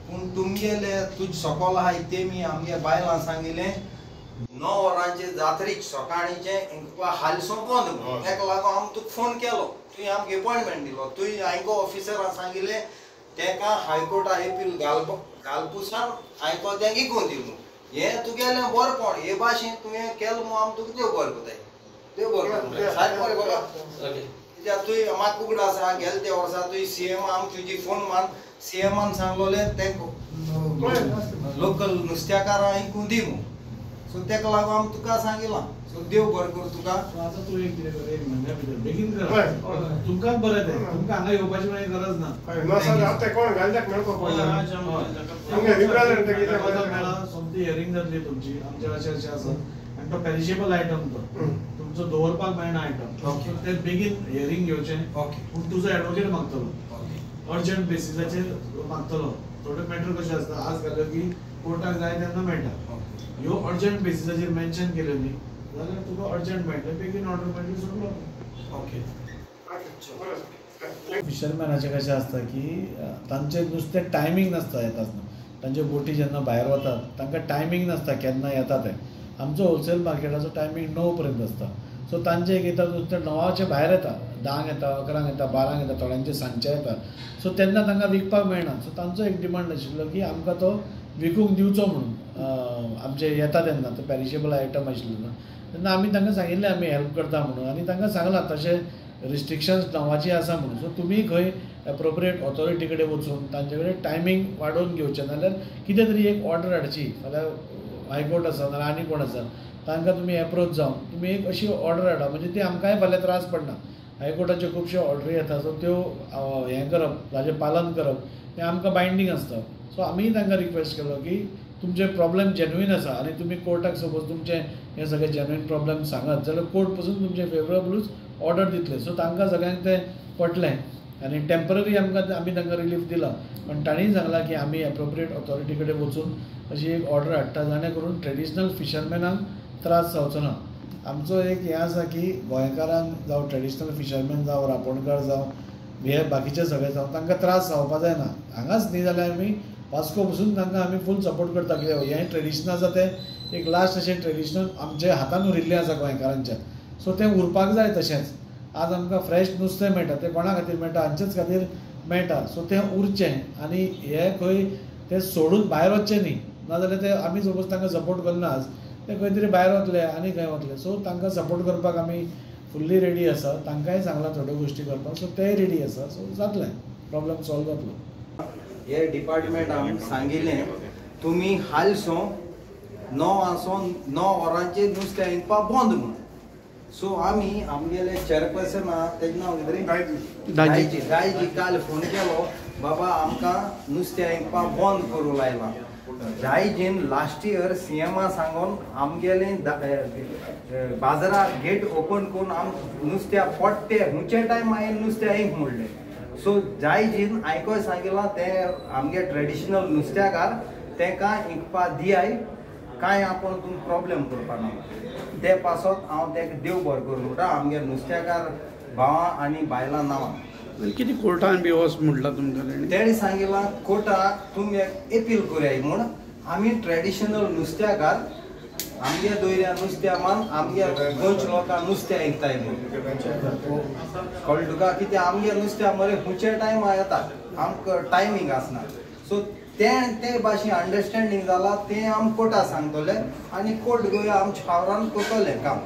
पूण तुमगेले तुझ सकल आहाय ते मी आमगे बायलां सांगिले 9 वरांचे जात्रेक सकाळीचे इंका हाल संपवंद म्हणून एक लागो आम तुका फोन केलो तुवें आमगे अपॉइंटमेंट दिलो तुवें हांयको ऑफिसरां सांगिले तेका हायकोर्ट अपील घालपुसान हांयको तेंक इकून दिलो हे तुगेलें बरेपण हे भाशेन तुवें केलो म्हूण आम तुका देव बरें कोताय देव बरें सारकें बरें बाबा कित्याक तुवें म्हाका उगड आसा गेले ते वर्सा तुवें सीएम आम तुजी फोन मान सीएमान सांगलोले तेंक लोकल नुस्त्याकारां इकून दी म्हणून सो तेका लागून आम तुका सांगिलां सो देव बरें कर तुका आतां तूं एक कितें कर एक म्हयन्या भितर बेगीन कर तुमकांच बरें तें तुमकां हांगा येवपाची मागीर गरज ना कोण घालच्याक मेळपाक पडना तुमगे रिप्रेझेंटेटिव्ह कितें मेळा सोमती हियरिंग जातली तुमची आमचे अशें आसा आनी तो पेरिशेबल आयटम तो तुमचो दवरपाक मेळना आयटम ते बेगीन हियरिंग घेवचें पूण तुजो एडवोकेट मागतलो अर्जंट बेसिसाचेर मागतलो थोडे मॅटर कशें आसता आज घाल्यो की कोर्टाक जाय तेन्ना मेळटा ह्यो अर्जंट बेसिसाचेर मेन्शन केल्यो न्ही जाल्यार तुका अर्जंट मेळटलें बेगीन ऑर्डर मेळटली सोडलो फिशरमॅनाचें कशें आसता की तांचें नुस्तें टायमींग नासता येतासतना तांच्यो बोटी जेन्ना भायर वतात तांकां टायमींग नासता केन्ना येता तें आमचो होलसेल मार्केटाचो टायमींग 9 पर्यंत आसता सो तांचे एक येता नुस्तें 9चे भायर येता 10 येता 11 येता 12 येता थोड्यांचे सांजचे येता सो तेन्ना तांकां विकपाक मेळना सो तांचो एक डिमांड आशिल्लो की आमकां तो विकूंक दिवचो म्हणून आमचे येता तेन्ना तो पेरिशेबल आयटम आशिल्लो तेन्ना आमी तांकां सांगिल्लें आमी हेल्प करता म्हणून आनी तांकां सांगलां तशें रिस्ट्रिक्शन्स नांवाची आसा म्हणून सो तुमी खंय एप्रोप्रिएट ऑथॉरिटी कडेन वचून तांचे कडेन टायमींग वाडोवन घेवचें नाल्यार कितें तरी एक ऑर्डर हाडची जाल्यार हायकोर्ट आसा नाल्यार आनी कोण आसा तांकां तुमी एप्रोच जावन तुमी एक अशी ऑर्डर हाडा म्हणजे ती आमकांय फाल्यां त्रास पडना हायकोर्टाच्यो खुबश्यो ऑर्डरी येता सो त्यो हें करप ताचें पालन करप हें आमकां बायंडींग आसता सो आमी तांकां रिक्वेस्ट केलो की तुमचे प्रॉब्लेम जेन्युइन आसा आनी तुमी कोर्टाक सपोज तुमचे हे सगळे जेन्युइन प्रॉब्लेम सांगत जाल्यार कोर्ट पसून तुमचे फेवरेबलूच ऑर्डर दितले सो तांकां सगळ्यांक तें पटलें आनी टेम्पररी आमी तांकां रिलीफ दिला पण तांणीय सांगलां की आमी एप्रोप्रिएट ऑथॉरिटी कडेन वचून अशी एक ऑर्डर हाडटा जाणे करून ट्रेडिशनल फिशरमॅनांक त्रास जावचो ना आमचो एक हें आसा की गोंयकारांक जावं ट्रेडिशनल फिशरमॅन जावं रांपोणकार जावं हे बाकीचे सगळे जावं तांकां त्रास जावपा जायना हांगाच न्ही जाल्यार आमी वास्को पसून तांकां आमी फूल सपोर्ट करता कित्याक हें ट्रेडिशन आसा तें एक लास्ट अशें ट्रेडिशनल आमचे हातान उरिल्लें आसा गोंयकारांच्या सो तें उरपाक जाय तशेंच आज आमकां फ्रेश नुस्तें मेळटा तें कोणा खातीर मेळटा हांचेच खातीर मेळटा सो तें उरचें आनी हे खंय तें सोडून भायर वचचें न्ही नाजाल्यार ते आमी सपोज तांकां सपोर्ट करना आज ते खंय तरी भायर वतले आनी खंय वतले सो तांकां सपोर्ट करपाक आमी फुल्ली रेडी आसा तांकांय सांगलां थोड्यो गोश्टी करपाक सो तेय रेडी आसा सो जातलें प्रॉब्लेम सॉल्व जातलो हे डिपार्टमेंट आमी सांगिल्लें तुमी हालसो 9 आसो 9 वरांचेर नुस्तें विकपाक बंद म्हणून सो आमी आमगेले चेअरपर्सन आहा तेजें नांव कितें दायजी काल फोन केलो बाबा आमकां नुस्तें विकपाक बंद करूं लायलां दायजीन लास्ट इयर सीएमा सांगून आमगेले बाजारा गेट ओपन करून आम नुस्त्या पडटे हुंचे टायम हांवें नुस्तें विक म्हणलें सो जायजीन आयकोय सांगिलां तें आमगे ट्रेडिशनल नुस्त्याकार तेका विकपा दियाय कांय आपण तुमकां प्रॉब्लेम करपा ना ते पासत हांव तेका देव बरें करूं म्हणटा आमगे नुस्त्याकार भावां आनी बायलां नांवां कितें कोर्टान बी वच म्हटलां तुमकां तेणी सांगिलां कोर्टाक तुमी एपील कोरयाय म्हूण आमी ट्रेडिशनल नुस्त्याकार आमगे दोयऱ्या नुस्त्या मान आमगे गोंयच्या लोकांक नुस्तें विकताय म्हणून कळ्ळें तुका कित्याक आमगे नुस्त्या मरे खुंयचे टायम येता आमकां टायमींग आसना सो ते भाशेन अंडरस्टँडींग जाला तें आमी कोर्टाक सांगतले आनी कोर्ट गोंय आमच्या फावरान करतलें काम